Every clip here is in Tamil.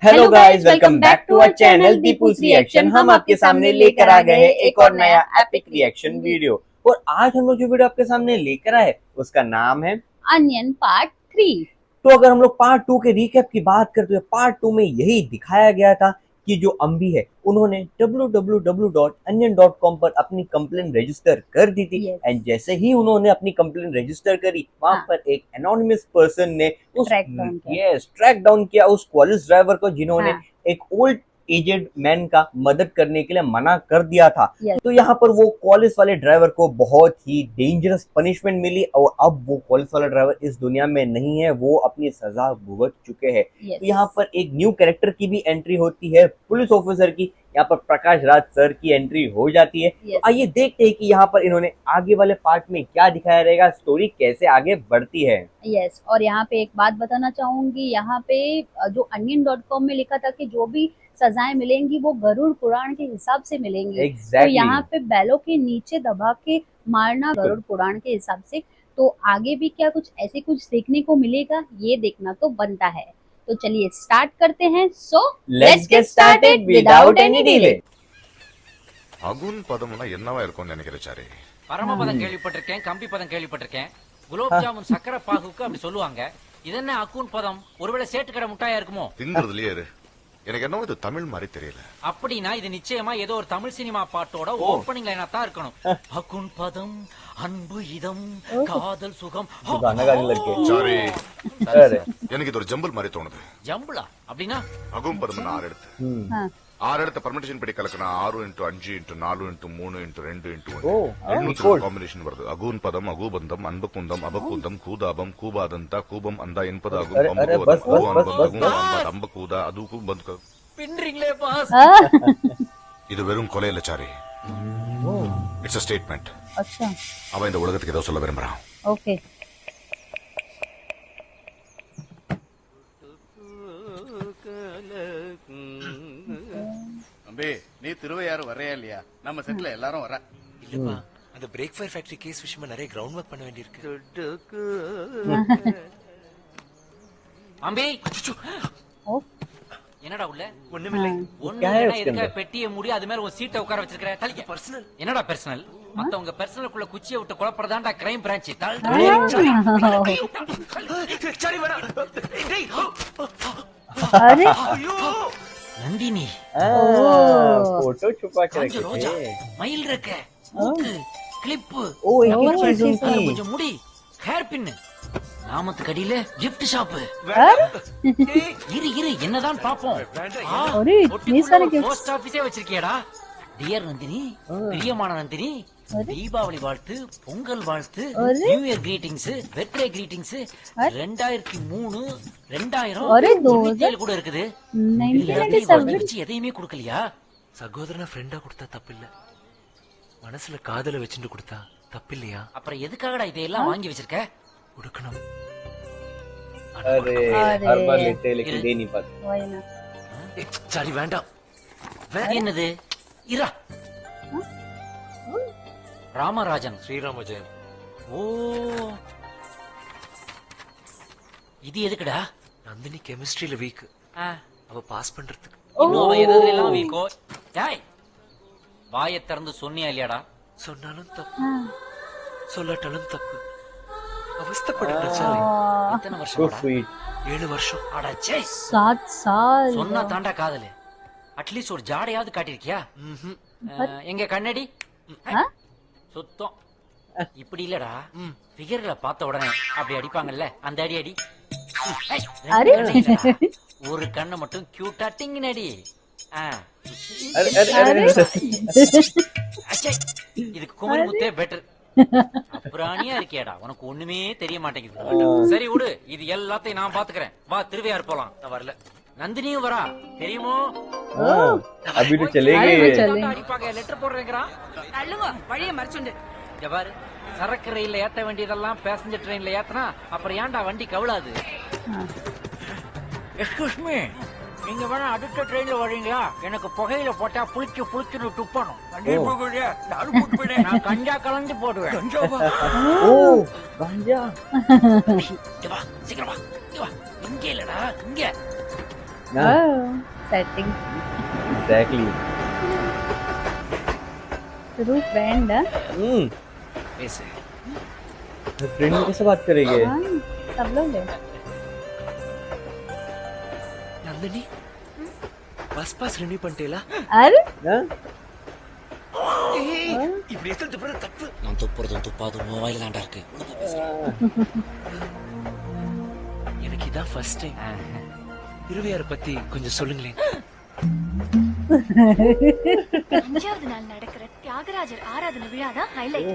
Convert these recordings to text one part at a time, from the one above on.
Hello guys, welcome back to our channel Deepu's reaction. हम आपके सामने लेकर आ गए हैं एक और नया एपिक रिएक्शन वीडियो। और आज हम लोग जो वीडियो आपके सामने लेकर आए उसका नाम है अनियन पार्ट 3। तो अगर हम लोग पार्ट 2 के रिकैप की बात करते हैं, पार्ट 2 में यही दिखाया गया था कि जो अम्बी है उन्होंने www.onion.com पर अपनी कंप्लेन रजिस्टर कर दी थी। एंड जैसे ही उन्होंने अपनी कंप्लेन रजिस्टर करी, वहां पर एक एनोनिमस पर्सन ने ट्रैक डाउन किया उस कॉलेज ड्राइवर को, जिन्होंने एक ओल्ड एजेड मैन का मदद करने के लिए मना कर दिया था। तो यहाँ पर वो कॉलेज वाले ड्राइवर को बहुत ही डेंजरस पनिशमेंट मिली और अब वो कॉलेज वाला ड्राइवर इस दुनिया में नहीं है, वो अपनी सजा भुगत चुके हैं। तो यहाँ पर एक न्यू कैरेक्टर की भी एंट्री होती है, पुलिस ऑफिसर की। यहाँ पर प्रकाश राज सर की एंट्री हो जाती है। तो आइए देखते हैं कि यहाँ पर इन्होंने आगे वाले पार्ट में क्या दिखाया रहेगा, स्टोरी कैसे आगे बढ़ती है। और यहाँ पे एक बात बताना चाहूंगी, यहाँ पे जो onion.com में लिखा था कि जो भी सजाएं मिलेंगी वो गरुड़ पुराण के हिसाब से मिलेंगी। तो यहाँ पे बैलों के नीचे दबा के मारना गरुड़ पुराण के हिसाब से। तो आगे भी क्या कुछ ऐसे कुछ देखने को मिलेगा, ये देखना तो बनता है। तो चलिए स्टार्ट करते हैं। So let's get started without any delay. அகுன் பதம்னா என்னவா இருக்கும்னு நினைக்கிறேன் சாரி. பரமபதம் கேள்விப்பட்டிருக்கேன், கம்பி பதம் கேள்விப்பட்டிருக்கேன், குலோப் ஜாமுன் சக்கரை பாகுக்கு அப்படி சொல்லுவாங்க. இது என்ன அகுன் பதம்? ஒருவேளை சேட்டு கடை முட்டாயா இருக்குமோ? திங்கிறதுலயே இரு. எனக்கு என்னவோ இது தமிழ் மாதிரி தெரியல. அப்படின்னா இது நிச்சயமா ஏதோ ஒரு தமிழ் சினிமா பாட்டோட ஓப்பனிங் லைனா தான் இருக்கணும். அகுன் பதம், அன்பு இதம், காதல் சுகம். சாரி, எனக்கு இது ஒரு ஜம்பிள் மாதிரி தோணுது. ஜம்பிளா? அப்படின்னா அகுன் பதம் 6 எழுத்து. 6 எழுத்து பர்மிட்டேஷன் படி கலக்கனா 6 × 5 × 4 × 3 × 2 × 1 காம்பினேஷன் வருது. அகூன் பதம், அகூபந்தம், அன்பகுந்தம், அபகுந்தம், கூதாபம், கூபாதந்தா, கூபம் அந்தா என்பதாகும். அம்பகூதா அதுக்கும் பந்து பின்றீங்களே பாஸ். இது வெறும் கொலை இல்ல சாரி, இட்ஸ் a statement. अच्छा, அவன் இந்த உலகத்துக்கு ஏதோ சொல்ல விரும்புறான். ஓகே. நீ திருவையாறு வரையா இல்லையா? நம்ம செட்ல எல்லாரும் வர. இல்லப்பா, அந்த பிரேக் ஃபயர் ஃபேக்டரி கேஸ் விஷயமா நிறைய கிரவுண்ட் ஒர்க் பண்ண வேண்டியிருக்கு. அம்பி, என்னடா உள்ள? ஒண்ணுமில்லை. எதுக்காக பெட்டியை மூடி அது மேல ஒரு சீட்டை உட்கார வச்சிருக்கிற? தலிக்க பர்சனல். என்னடா பர்சனல்? மத்தவங்க பர்சனலுக்குள்ள குச்சியை விட்டு குழப்பறதாண்டா கிரைம் பிரான்ச். சரி வேணா. अरे நந்தினி, फोटो छुपा के रखे ரோஜா, थे। மயில் ரெக்க, மூக்கு, கிளிப், ओ एक ही चीज उनकी। கொஞ்சம் முடி, ஹேர் பின், நாமத்துக்கு அடியில gift shop. இரு என்னதான் பாப்போம். अरे इतने सारे गिफ्ट। போஸ்ட் ஆபீஸே வச்சிருக்கியடா. டியர் நந்தினி, பிரியமான நந்தினி, தீபாவளி வாழ்த்து, பொங்கல் வாழ்த்து, new year greetings, birthday greetings. 2003 2000 கூட இருக்குது. எதையுமே கொடுக்கலையா? சகோதரனை ஃப்ரெண்டா கொடுத்தா தப்பில்ல, மனசுல காதல வச்சுட்டு கொடுத்தா தப்பில்லையா? அப்புறம் எதுக்காகடா இதையெல்லாம் வாங்கி வச்சிருக்க? கொடுக்கணும். अरे हर बार लेते हैं लेकिन दे नहीं पाते। சரி வேண்டாம். என்னது? இரா ராமராஜன், ஸ்ரீராம ஜெயம். ஓ, இது எதுக்குடா? நந்தினி கெமிஸ்ட்ரியில வீக், அவ பாஸ் பண்றதுக்கு. இன்னும் அவ எதெல்லாம் வீக்கோ? டேய், வாயை திறந்து சொன்னியா இல்லையாடா? சொன்னாலும் தப்பு, சொல்லாட்டாலும் தப்பு. அவஸ்தைப்படுற சாரி. எத்தனை So வருஷம்? sweet। 7 வருஷம். அடச்சே, 7 साल। சொன்னா தாண்டா காதலு. அட்லீஸ்ட் ஒரு ஜாடையாவது காட்டிருக்கியா? எங்க கண்ணடி சுத்தம். இப்படி இல்லடா, ஃபிகர்ல பார்த்த உடனே அப்படி அடிப்பாங்கல்ல, அந்த அடி அடி. ஒரு கண்ணை மட்டும் கியூட்டா டிங்கு நடி. இதுக்கு குமரி முத்தே பெட்டர். அப்புறாணியா இருக்கியாடா, உனக்கு ஒண்ணுமே தெரிய மாட்டேங்குது. சரி விடு, இது எல்லாத்தையும் நான் பாத்துக்கிறேன். வா திருவையாறு போலாம். நான் வரல. நந்தினியும் வரா, தெரியுமோ? अभी तो चलेंगे। அடிப்பாங்க, லெட்டர் போடுறேங்கிறான். தள்ளுங்க, வழியை மறைச்சுண்டு. இங்க பாரு, சரக்கு ரயில்ல ஏத்த வேண்டியதெல்லாம் பேசஞ்சர் ட்ரெயின்ல ஏத்தனா அப்புறம் ஏன்டா வண்டி கவுளாது? எக்ஸ்கியூஸ் மீ, நீங்க வேணா அடுத்த ட்ரெயின்ல வரீங்களா? எனக்கு புகையில போட்டா புளிச்சுன்னு துப்பணும். நான் கஞ்சா கலந்து போடுவேன். ओ गांजा। சீக்கிரம் வா, இங்க இல்லடா, இங்க. सेटिंग एग्जैक्टली थ्रू फ्रेंड ऐसे फ्रेंड में कैसे बात करेंगे सब लोग है நந்தினி பஸ் பாஸ் ரெனியூ பண்ணிட்டேலா अरे हाँ? இப்படி எடுத்து போறது தப்பு நான் துப்புறதும் துப்பாதும் மொபைல் தாண்டா இருக்கு எனக்கு இதான் ஃபர்ஸ்ட் டைம் திருவையாறு பத்தி கொஞ்சம் சொல்லுங்களேன் 5வது நாள் நடக்கிற தியாகராஜர் ஆராதனை விழா தான் ஹைலைட்.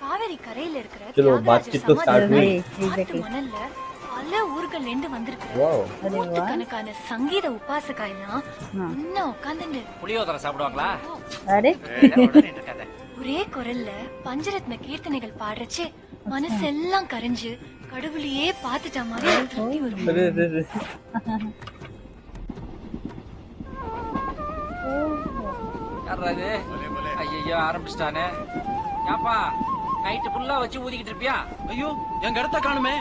காவேரி கரையில இருக்கிற चलो தியாகராஜர் बातचीत तो स्टार्ट சமாதியில हुई ஆத்து மணல்ல பல ஊர்கள்ல இருந்து வந்திருக்கிற वाओ நூற்றுக்கணக்கான சங்கீத உபாசகா எல்லாம் இன்னும் உட்கார்ந்து புளியோதரை சாப்பிடுவாங்களா अरे ஒரே குரல்ல பஞ்சரத்ன கீர்த்தனைகள் பாடுறச்சே மனசெல்லாம் கரைஞ்சு கடவுளையே பார்த்துட்ட மாதிரி ஒரு திருப்தி வரும். अरे अरे अरे யாராது ஐயோ ஆரம்பிச்சிட்டானே ஏப்பா நைட்டு ஃபுல்லா வச்சு ஊதிக்கிட்டு இருப்பியா ஐயோ எங்க இடத்த காணுமே.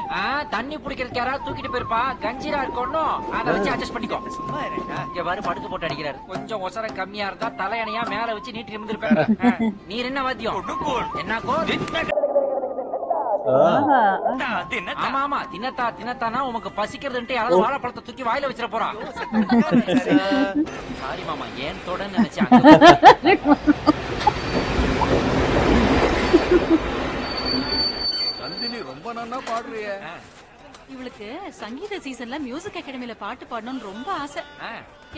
தண்ணி பிடிக்கிறதுக்கு யாராவது தூக்கிட்டு போயிருப்பா கஞ்சிரா இருக்கணும் அதை வச்சு அட்ஜஸ்ட் பண்ணிக்கோ இங்க பாரு படுக்க போட்டு அடிக்கிறாரு கொஞ்சம் ஒசர கம்மியா இருந்தா தலையணையா மேல வச்சு நீட்டி இருந்திருப்பேன் நீர் என்ன வாத்தியம் என்ன கோல் ஆமா ஆமா தினத்தானா உனக்கு பசிக்கிறதுன்ட்டு யாராவது வாழைப்பழத்தை தூக்கி வாயில வச்சிட போறான் சாரி மாமா ஏன் தொட நினைச்சேன் நந்தினி ரொம்ப நன்னா பாடுறிய. இவளுக்கு சங்கீத சீசன்ல மியூசிக் அகாடமில பாட்டு பாடணும்னு ரொம்ப ஆசை.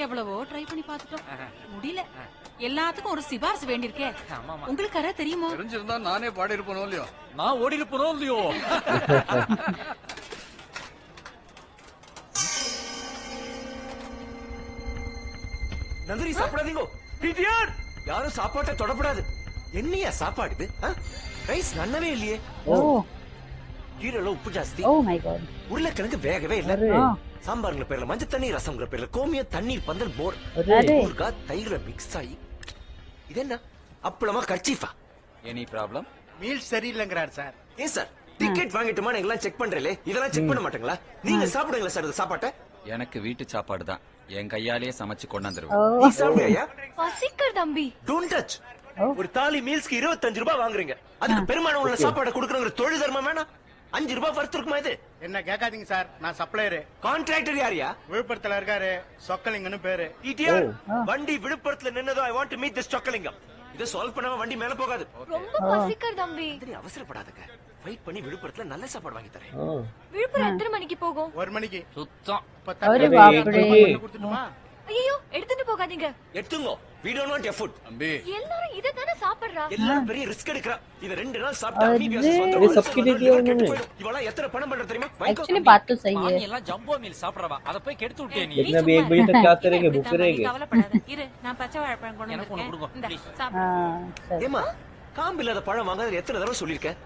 எவ்வளவோ ட்ரை பண்ணி பார்த்துட்டோம், முடியல. எல்லாத்துக்கும் ஒரு சிபாரிசு வேண்டியிருக்கே. உங்களுக்கு யாராவது தெரியுமோ? தெரிஞ்சிருந்தா நானே பாடி இருப்பேனோ இல்லையோ. நான் ஓடி இருப்பனோ இல்லையோ. நந்தினி சாப்பிடாதீங்க பிடிஆர் யாரும் சாப்பாட்டை தொடப்படாது என்னையா சாப்பாடு இது ரைஸ் நன்னவே இல்லையே கீரைல உப்பு ஜாஸ்தி oh my god உருளைக்கிழங்கு வேகவே இல்ல अरे சாம்பார்ங்கிற பேர்ல மஞ்சள் தண்ணி ரசம்ங்கிற பேர்ல கோமியம் தண்ணீர் பந்தல் மோர் अरे ஊறுகாய் தயிர்ல மிக்ஸ் ஆகி இது என்ன அப்பளமா கர்ச்சீஃபா எனி ப்ராப்ளம்? மீல் சரியில்லைங்கிறார் சார். ஏன் சார் டிக்கெட் வாங்கிட்டுமா எல்லாம் செக் பண்றீங்களே இதெல்லாம் செக் பண்ண மாட்டீங்களா நீங்க சாப்பிடுங்களா சார் இந்த சாப்பாட்டை எனக்கு வீட்டு சாப்பாடு தான் என் கையாலேயே சமைச்சு கொண்டாந்துருவேன். நீ சாப்பிடுறியா பசிக்கர் தம்பி. டோன்ட் டச் ஒரு தாலி மீல்ஸ்க்கு 25 ரூபாய் வாங்குறீங்க அதுக்கு பெருமானம் உள்ள சாப்பாடு கொடுக்கறவங்க தொழில் தர்மம் வேணாம் 5 ரூபாய் வர்த்து இருக்குமா இது என்ன கேட்காதீங்க சார், நான் சப்ளையரு. கான்ட்ராக்டர் யாரியா விழுப்புரத்துல இருக்காரு, சொக்கலிங்கன்னு பேரு. டிடிஆர் வண்டி விழுப்புரத்துல நின்னதோ I want to meet this Chockalingam இத சால்வ் பண்ணாம வண்டி மேல போகாது ரொம்ப பசிக்கர் தம்பி. நீ அவசரப்படாதங்க வெயிட் பண்ணி விழுப்புரத்துல நல்ல சாப்பாடு வாங்கி தரேன் விழுப்புரம் எத்தனை மணிக்கு போகும்? 1 மணிக்கு. சுத்தம் अरे बाप रे கொடுத்துட்டுமா? ஐயோ எடுத்துட்டு போகாதீங்க. எடுத்துங்க we don't want your food தம்பி எல்லாரும் இத தானே சாப்பிடுறா. எல்லாரும் பெரிய ரிஸ்க் எடுக்கறா இத 2 நாள் சாப்பிட்டா अरे, அமீபியாசிஸ் வந்து ये सबके लिए दिया उन्होंने இவளா எத்தனை பணம் பண்ற தெரியுமா एक्चुअली बात तो सही है மாமி எல்லாம் ஜம்போ மீல் சாப்பிடுறவா அதை போய் கெடுத்து விட்டே நீ लेकिन अभी 1 बजे तक क्या करेंगे भूखे रहेंगे கவலைப்படாத இரு, நான் பச்சை வாழைப்பழம் கொண்டு எனக்கு ஒண்ணு வந்திருக்கேன். கொடுங்க, இந்தா, please. சாப்பிடு. सही ஏமா காம்பு இல்லாத பழம் வாங்காத எத்தனை தடவை சொல்லிருக்கேன்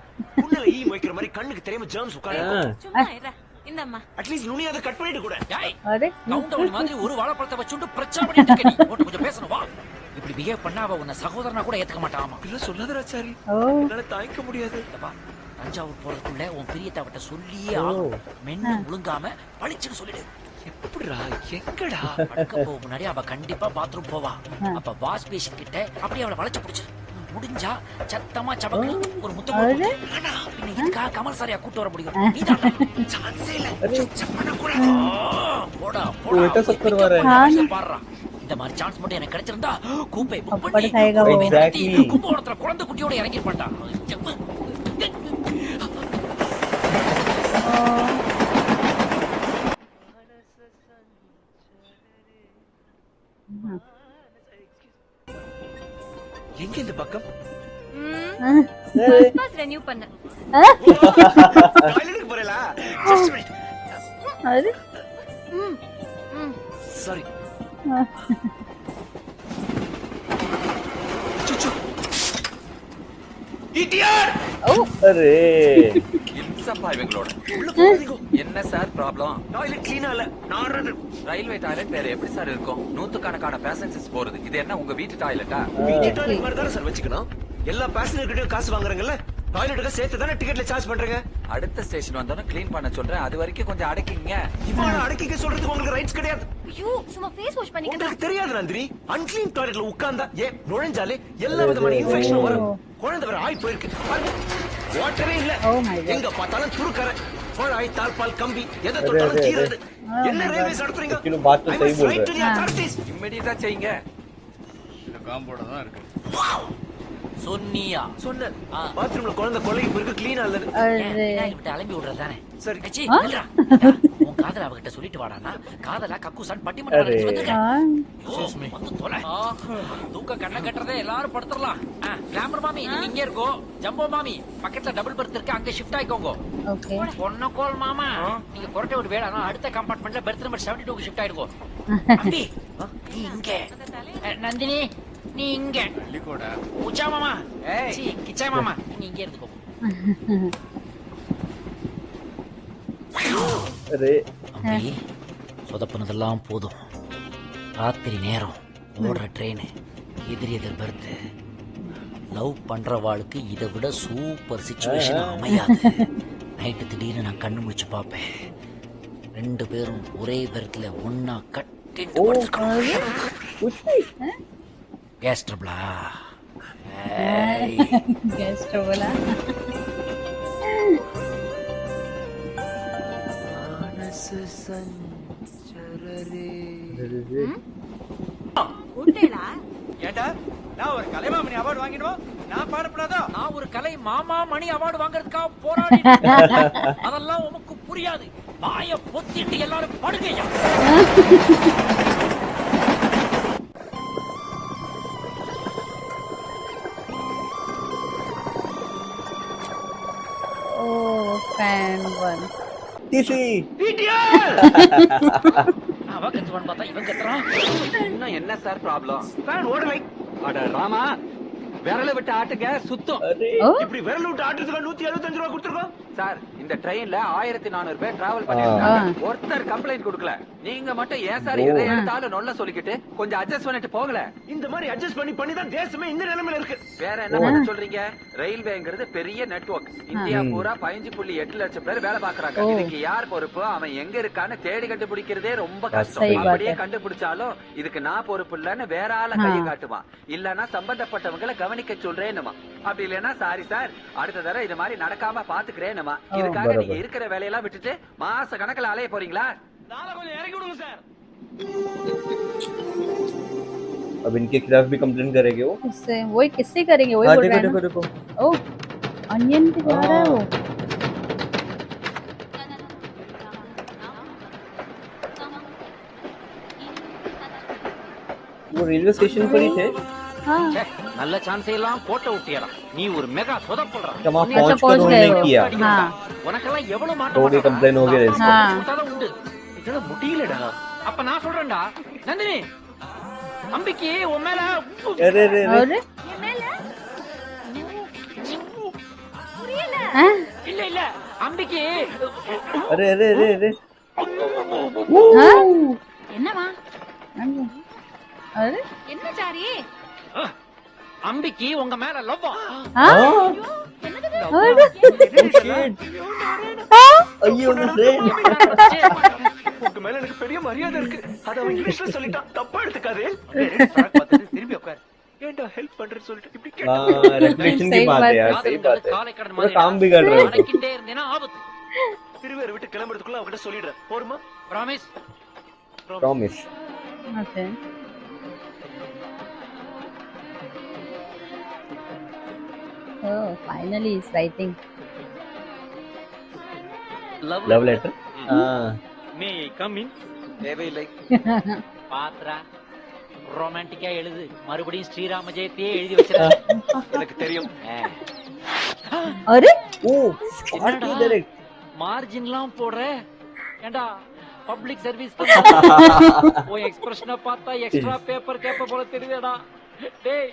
உன்னில ஈ மொய்க்கிற மாதிரி கண்ணுக்கு தெரியாம ஜெர்ம்ஸ் உட்கார்ந்து சும்மா இரு. இந்தம்மா அட்லீஸ்ட் நுனியாத கட் பண்ணிட்டு கூட டேய் अरे கவுண்டவுன் மாதிரி ஒரு வாழைப்பழத்தை வச்சுட்டு பிரச்சனை பண்ணிட்டு இருக்க நீ போட்டு கொஞ்சம் பேசணும் வா இப்படி பிஹேவ் பண்ணா அவ உன்னை சகோதரனா கூட ஏத்துக்க மாட்டாமா இல்ல சொல்லாதராச்சாரி ओ என்னால தாங்கிக்க முடியாது தஞ்சாவூர் போறதுக்குள்ள உன் பிரியத்தை அவட்ட சொல்லியே ஆகும் மென்னு முழுங்காம பளிச்சுன்னு சொல்லிடு எப்படிடா எங்கடா படுக்க போக முன்னாடி அவ கண்டிப்பா பாத்ரூம் போவா அப்ப வாஷ் பேஷன் கிட்ட அப்படியே அவளை வளைச்சு பிடிச்சு முடிஞ்சா சத்தமா சபக்கு ஒரு முத்தம் போடு. ஆனா, பின்ன இதுக்காக கமல் சாரியா கூட்டு வர முடியும் நீதான் சான்ஸே இல்ல சப்பன கூட போடா वो बेटा सब करवा रहा है हाँ பாடுறா இந்த மாதிரி சான்ஸ் மட்டும் எனக்கு கிடைச்சிருந்தா கூப்பை புக் அப்படி பண்ணி கைகா கூப்பை Exactly. நடத்தி கும்பகோணத்துல குழந்தை குட்டியோட இறங்கி பண்ணிட்டா எங்க இந்த பக்கம் பஸ் பாஸ் ரெனியூ பண்ண. டாய்லெட்டுக்கு போறேளா ஜஸ்ட் மினிட் अरे ம் ம் சாரி சுச்சு இடியட் अरे இன்சப்பா இவங்களோட என்ன சார் ப்ராப்ளம் டாய்லெட் க்ளீனா இல்ல நாறது ரயில்வே டாய்லெட் வேற எப்படி சார் இருக்கும் நூத்துக்கணக்கான பேசஞ்சர்ஸ் போறது இது என்ன உங்க வீட்டு டாய்லெட்டா வீட்டு டாய்லெட் மாதிரி தானே சார் வச்சுக்கணும் எல்லா பேசஞ்சர் கிட்டயும் காசு வாங்குறாங்கல்ல டாய்லெட்டுக்கு சேர்த்து தானே டிக்கெட்ல சார்ஜ் பண்றீங்க. அடுத்த ஸ்டேஷன் வந்தோன்னு க்ளீன் பண்ண சொல்றேன், அது வரைக்கும் கொஞ்சம் அடக்கிங்க. இவ்வளவு அடக்கிக்க சொல்றதுக்கு உங்களுக்கு ரைட்ஸ் கிடையாது. ஐயோ சும்மா ஃபேஸ் வாஷ் பண்ணிக்கிட்டா. உங்களுக்கு தெரியாது நந்தினி, அன்கிளீன் டாய்லெட்ல உட்கார்ந்தா நுழைஞ்சாலே எல்லா விதமான இன்ஃபெக்ஷன் வரும். குழந்தை வேற ஆய் போயிருக்கு பாருங்க, வாட்டரே இல்ல. எங்க பார்த்தாலும் துருக்கரை, ஆய் தாழ்பால் கம்பி, எதை தொட்டாலும் தீராது. என்ன ரேவேஸ் நடத்துறீங்க? இம்மிடியட்டா செய்யுங்க. இந்த காம்போட தான் இருக்கு. சொன்னியா? சொன்னேன். பாத்ரூம்ல குழந்தை கொலைக்கு போயிருக்கு, கிளீனா இல்ல. விட்டு அலம்பி விடுறதானே. சரி அச்சி, நில்றா. உன் காதல அவகிட்ட சொல்லிட்டு வாடானா, காதலா கக்கூசான் பட்டிமன்றம் நடத்தி வந்திருக்கேன். வந்து தொலை. தூக்க கண்ணை கட்டுறதே எல்லாரும் படுத்துடலாம். கிளாமர் மாமி நீங்க இங்க இருக்கோ, ஜம்போ மாமி பக்கத்துல டபுள் பெர்த் இருக்கு, அங்க ஷிஃப்ட் ஆயிக்கோங்க. பொன்னக்கோல் மாமா நீங்க கொரட்டை விட்டு வேலை அடுத்த கம்பார்ட்மெண்ட்ல பெர்த் நம்பர் 72 ஷிஃப்ட் ஆயிடுங்க. அம்பி நீ இங்க, நந்தினி நீ இங்க, உச்சா மாமா கிச்சா மாமா நீ இங்க இருந்துக்கோ. அம்பி சொதப்புனதெல்லாம் போதும். ராத்திரி நேரம் ஓடுற ட்ரெயின், எதிரி எதிர் பெர்த்து, லவ் பண்றவாளுக்கு இதை விட சூப்பர் சிச்சுவேஷன் அமையாது. நைட்டு திடீர்னு நான் கண்ணு முடிச்சு பார்ப்பேன், 2 பேரும் ஒரே பெர்த்ல ஒன்னா கட்டிட்டு கேஸ் ட்ரபிளா? கேஸ் ட்ரபிளா? ஏண்டா நான் ஒரு கலைமாமணி அவார்டு வாங்கிடுவோம், நான் பாடப்படாதா? நான் ஒரு கலை மாமா மணி அவார்டு வாங்குறதுக்காக போராடி அதெல்லாம் உமக்கு புரியாது. வாய பொத்திட்டு எல்லாரும் படுகையா. fan 1 TC அவ கத்துவான்னு பார்த்தா இவன் கத்துறான். இன்னும் என்ன சார் ப்ராப்ளம்? ஃபேன் ஓடலை. அட ராமா, விரல விட்டு ஆட்டுங்க சுத்தம். இப்படி விரல் விட்டு ஆட்டுறதுக்கு 175 ரூபாய் கொடுத்துருக்கோம் சார். இந்த ட்ரெயின்ல 1400 பேர் டிராவல் பண்ணிருக்காங்க, ஒருத்தர் கம்ப்ளைண்ட் கொடுக்கல. நீங்க மட்டும் ஏன் சார் எதை எடுத்தாலும் நொல்ல சொல்லிக்கிட்டு கொஞ்சம் அட்ஜஸ்ட் பண்ணிட்டு போகல? இந்த மாதிரி அட்ஜஸ்ட் பண்ணி தான் தேசமே இந்த நிலைமையில இருக்கு. வேற என்ன பண்ண சொல்றீங்க? ரயில்வேங்கிறது பெரிய நெட்வொர்க், இந்தியா பூரா 5.8 லட்சம் பேர் வேலை பாக்குறாங்க. இதுக்கு யார் பொறுப்பு? அவன் எங்க இருக்கான்னு தேடி கண்டுபிடிக்கிறதே ரொம்ப கஷ்டம். அப்படியே கண்டுபிடிச்சாலும் இதுக்கு நான் பொறுப்பு இல்லன்னு வேற ஆள கையை காட்டுவான், இல்லன்னா சம்பந்தப்பட்டவங்களை கவனிக்க சொல்றேன்னுமா. அப்படி இல்லன்னா சாரி சார், அடுத்த தடவை இது மாதிரி நடக்காம பாத்துக்கிறேன்னுமா. இதுக்காக நீங்க இருக்கிற வேலையெல்லாம் விட்டுட்டு மாச கணக்குல அலைய போறீங்களா? கொஞ்சம் இறக்கி விடுங்க சார். अब इनके खिलाफ भी कंप्लेन करेंगे वो? किससे? वही किससे करेंगे? वही बोल रहा है ना? देखो ओह अनियन पे जा रहा है वो. वो रेलवे स्टेशन पर ही थे. हाँ நல்ல சான்ஸ் எல்லாம் போட்ட விட்டியடா. நீ ஒரு மெகா சொதப்பல்றா. वहाँ पहुँच कर उन्होंने किया. हाँ உனக்கெல்லாம் எவ்வளவு तो மாட்டோம் भी कंप्लेन हो गया इसका. हाँ உண்டு. இதெல்லாம் முடியலடா. அப்ப நான் சொல்றேன்டா நந்தினி, அம்பிக்கு உன் மேல अरे अरे और இல்ல இல்ல அம்பிக்கு अरे अरे अरे अरे என்னவா अरे என்ன சாரி? அம்பிக்கு உங்க மேல லவ். ஐயோ உங்க மேல எனக்கு பெரிய மரியாதை இருக்கு, அத அவன் இங்கிலீஷ்ல சொல்லிட்டான், தப்பா எடுத்துக்காதே. திரும்பி உட்கார். ஏன்டா ஹெல்ப் பண்றேன்னு சொல்லிட்டு இப்படி हाँ रेपुटेशन की बात है यार, सही बात है. காலை கடன் पूरा மாதிரி काम बिगड़ रहा है. அடக்கிட்டே இருந்தேனா ஆபத்து. திருவேற விட்டு கிளம்புறதுக்குள்ள அவகிட்ட சொல்லிடுறேன், போருமா? Promise. Promise. okay oh finally he's writing Love letter. हाँ. May come in. தேவையில்லை. பாத்ரா ரொமான்டிக்கா எழுது, மறுபடியும் ஸ்ரீராம ஜெயத்தையே எழுதி வச்சிரு. எனக்கு தெரியும். अरे ओ स्मार्ट डायरेक्ट. மார்ஜின்லாம் போடுற ஏண்டா பப்ளிக் சர்வீஸ் போய் எக்ஸ்பிரஷனை பார்த்தா எக்ஸ்ட்ரா பேப்பர் கேப்ப போல தெரியுதடா. டேய்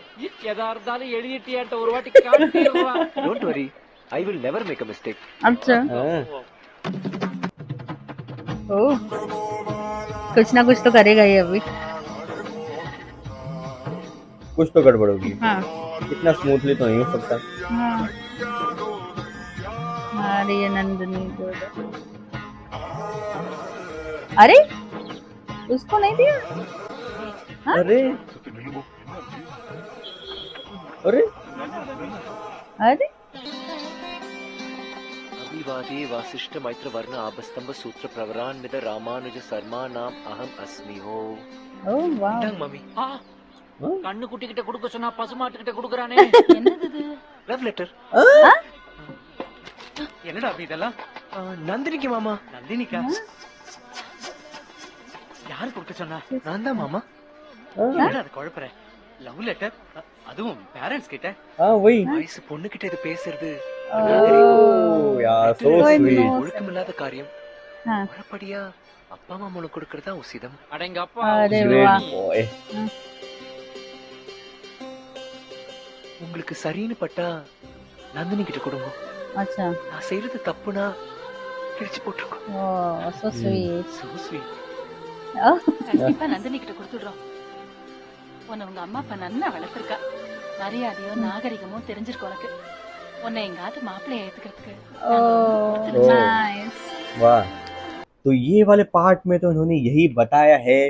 எதா இருந்தாலும் எழுதிட்டியாட்ட ஒரு வாட்டி காட்டிடுறா. Don't worry, I will never make a mistake. अच्छा हाँ. ओह कुछ ना कुछ तो करेगा ये अभी. कुछ तो गड़बड़ होगी. हाँ इतना स्मूथली तो नहीं हो सकता. हाँ अरे ये नंदिनी अरे उसको नहीं दिया। हाँ? अरे अरे अरे अभिवादी वासिष्ठ मैत्र वर्ण आबस्तंभ सूत्र प्रवरान्वित रामानुज शर्मा नाम अहम अस्मि हो। ஓ வாவ் இந்தாங்க மாமி. கண்ணு குட்டி கிட்ட கொடுக்க சொன்னா பசுமாட்டு கிட்ட கொடுக்கறானே. என்னது இது? Love letter. என்னடா அப்படி இதெல்லாம்? நந்தினிக்கு மாமா. நந்தினிக்கா? யாரு கொடுக்க சொன்னா? நான் தான் மாமா. என்னடா அது குழப்பற? லவ் லெட்டர், அதுவும் பேரண்ட்ஸ் கிட்ட? हाँ वही। வயசு பொண்ணு கிட்ட இது பேசுறது Oh यार so sweet। ஒழுக்கமில்லாத காரியம். हाँ। மறுபடியா அப்பா அம்மா முன்னு கொடுக்கறதா உசிதம். அடங்க அப்பா. अरे Great वाह boy। உங்களுக்கு சரின்னு பட்டா நந்தினி கிட்ட கொடுங்க. अच्छा நான் செய்யறது தப்புனா கிழிச்சு போட்டுருக்கோம். ஓ so sweet So sweet. கண்டிப்பா நந்தினி கிட்ட கொடுத்துடுறோம். உன்னை உங்க அம்மா அப்பா நல்லா வளர்த்திருக்கா. மரியாதையோ நாகரிகமோ தெரிஞ்சிருக்கு உனக்கு. உன்னை எங்காவது மாப்பிள்ளைய ஏத்துக்கிறதுக்கு ओ नाइस वाह। तो ये वाले पार्ट में तो उन्होंने यही बताया है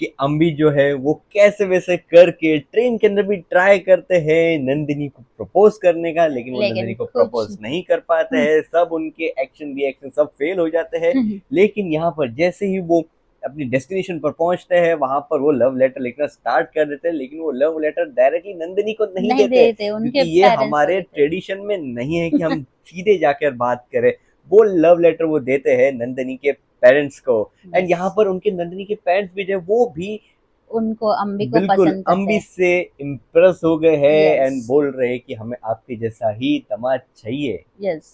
कि अम्बी जो है वो कैसे वैसे करके ट्रेन के अंदर भी ट्राई करते हैं नंदिनी को प्रपोज करने का, लेकिन वो लेकिन नंदिनी को कुछ प्रपोज नहीं कर पाते हैं। सब उनके एक्शन रिएक्शन सब फेल हो जाते हैं। लेकिन यहाँ पर जैसे ही वो अपनी डेस्टिनेशन पर पहुंचते हैं वहां पर वो लव लेटर लिखना स्टार्ट कर देते हैं, लेकिन वो लव लेटर डायरेक्टली नंदिनी को नहीं देते उनके क्योंकि ये parents को हमारे देते। ट्रेडिशन में नहीं है कि हम सीधे जाकर बात करें। वो लव लेटर वो देते हैं नंदिनी के पेरेंट्स को। एंड यहाँ पर उनके नंदिनी के पेरेंट्स भी जो है वो भी उनको अम्बी को बिल्कुल पसंद करते अम्बी हैं। से इम्प्रेस हो गए हैं Yes. एंड बोल रहे हैं कि हमें आपके जैसा ही दामाद चाहिए। यस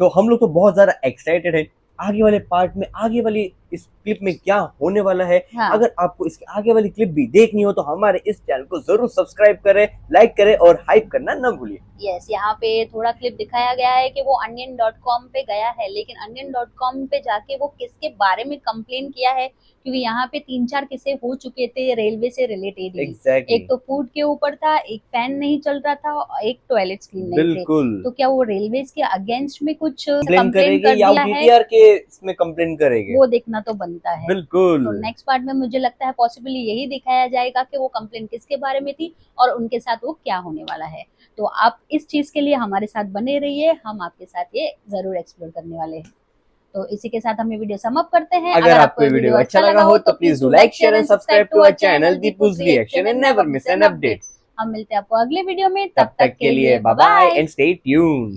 तो हम लोग तो बहुत ज्यादा एक्साइटेड हैं आगे वाले पार्ट में, आगे वाली इस क्लिप में क्या होने वाला है। हाँ। अगर आपको इसके आगे वाली क्लिप भी देखनी हो तो हमारे इस चैनल को जरूर सब्सक्राइब करें, लाइक करें और हाइप करना न भूलिए। यस यहाँ पे थोड़ा क्लिप दिखाया गया है कि वो onion.com पे गया है, लेकिन onion.com पे जाके वो किसके बारे में कंप्लेन किया है, क्योंकि यहाँ पे 3-4 किस्से हो चुके थे रेलवे से रिलेटेड। एग्जैक्टली एक तो फूड के ऊपर था, एक फैन नहीं चल रहा था और एक टॉयलेट क्लीन नहीं थे। बिल्कुल तो क्या वो रेलवेज के अगेंस्ट में कुछ कंप्लेन कंप्लेन करेंगे कर या दिया है, बीटीआर के इसमें कंप्लेन करेंगे। वो देखना तो बनता है। बिल्कुल तो नेक्स्ट पार्ट में मुझे लगता है पॉसिबली यही दिखाया जाएगा कि वो कंप्लेन किसके बारे में थी और उनके साथ वो क्या होने वाला है। तो आप इस चीज के लिए हमारे साथ बने रहिए, हम आपके साथ ये जरूर एक्सप्लोर करने वाले हैं। तो इसी के साथ हम ये वीडियो सम अप करते हैं। अगर आपको ये वीडियो अच्छा लगा हो तो please do like share and subscribe to our channel Deepu's reaction and never miss an update. हम मिलते हैं आपको अगले वीडियो में, तब तक के लिए bye bye and stay tuned.